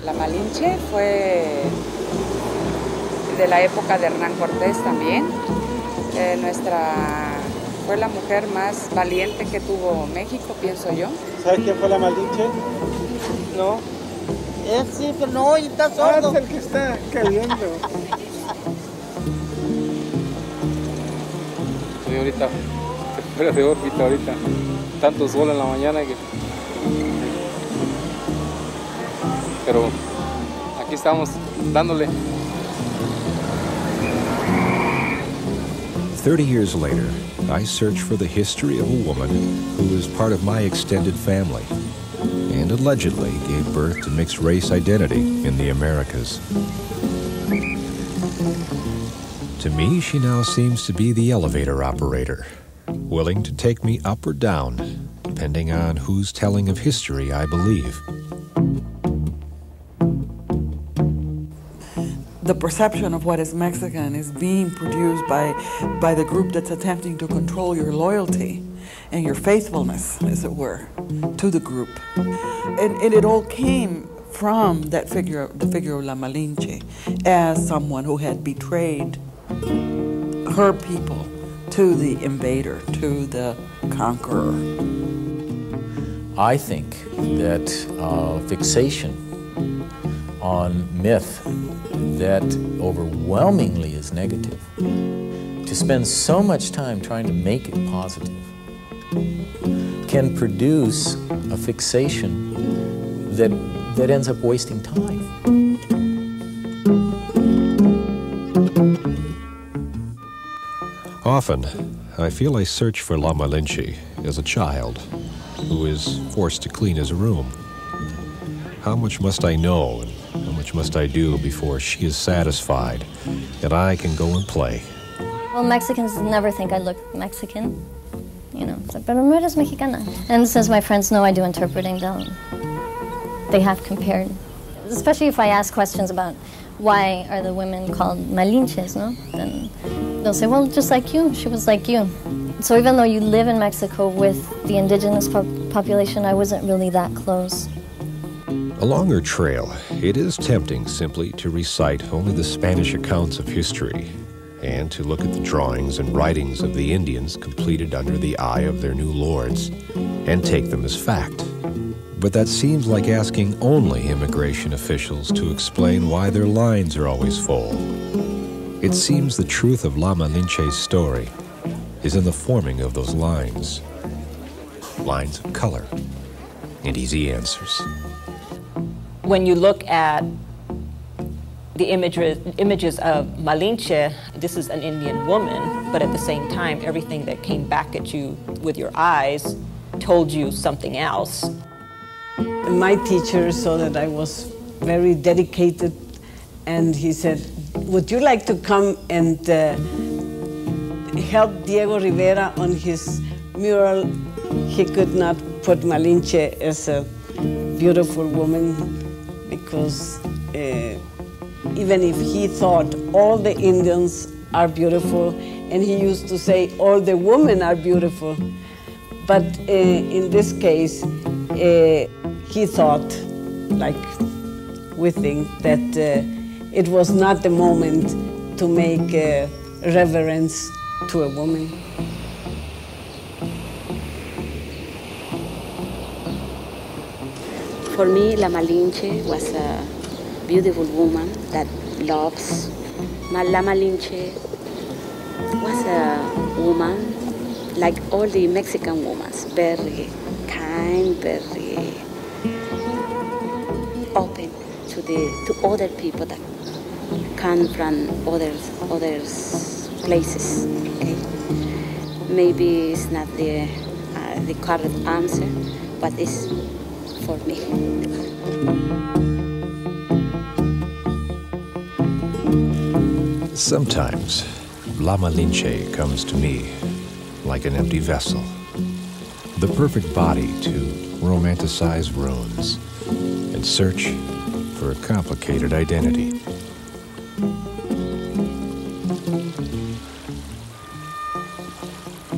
La Malnche fue de la época de Hernán Cortés también. Fue la mujer más valiente que tuvo México, pienso yo. ¿Sabes quién fue la Malnche? No. Sí, pero no, y está sordo. Es el que está cayendo. Sí, ahorita, fuera de órbita ahorita. Tanto sol en la mañana que... Pero aquí estamos dándole. 30 years later, I search for the history of a woman who is part of my extended family and allegedly gave birth to mixed-race identity in the Americas. To me, she now seems to be the elevator operator, willing to take me up or down, depending on whose telling of history I believe. The perception of what is Mexican is being produced by the group that's attempting to control your loyalty and your faithfulness, as it were, to the group. And it all came from that figure, the figure of La Malnche, as someone who had betrayed her people to the invader, to the conqueror. I think that fixation on myth that overwhelmingly is negative, to spend so much time trying to make it positive, can produce a fixation that ends up wasting time. Often, I feel I search for La Malnche as a child who is forced to clean his room. How much must I know and how much must I do before she is satisfied that I can go and play? Well, Mexicans never think I look Mexican. You know, it's like, pero no eres mexicana. And since my friends know I do interpreting, they have compared. Especially if I ask questions about why are the women called Malnches, no? Then they'll say, well, just like you, she was like you. So even though you live in Mexico with the indigenous population, I wasn't really that close. Along her trail, it is tempting simply to recite only the Spanish accounts of history and to look at the drawings and writings of the Indians completed under the eye of their new lords and take them as fact. But that seems like asking only immigration officials to explain why their lines are always full. It seems the truth of La Malnche's story is in the forming of those lines. Lines of color and easy answers. When you look at the images of Malnche, this is an Indian woman, but at the same time, everything that came back at you with your eyes told you something else. My teacher saw that I was very dedicated, and he said, would you like to come and help Diego Rivera on his mural? He could not put Malnche as a beautiful woman because even if he thought all the Indians are beautiful, and he used to say all the women are beautiful, but in this case, he thought, like we think, that it was not the moment to make reverence to a woman. For me, La Malnche was a beautiful woman that loves. La Malnche was a woman like all the Mexican women, very kind, very open to other people that come from other places. Okay? Maybe it's not the correct answer, but it's for me. Sometimes La Malnche comes to me like an empty vessel, the perfect body to romanticize ruins and search for a complicated identity.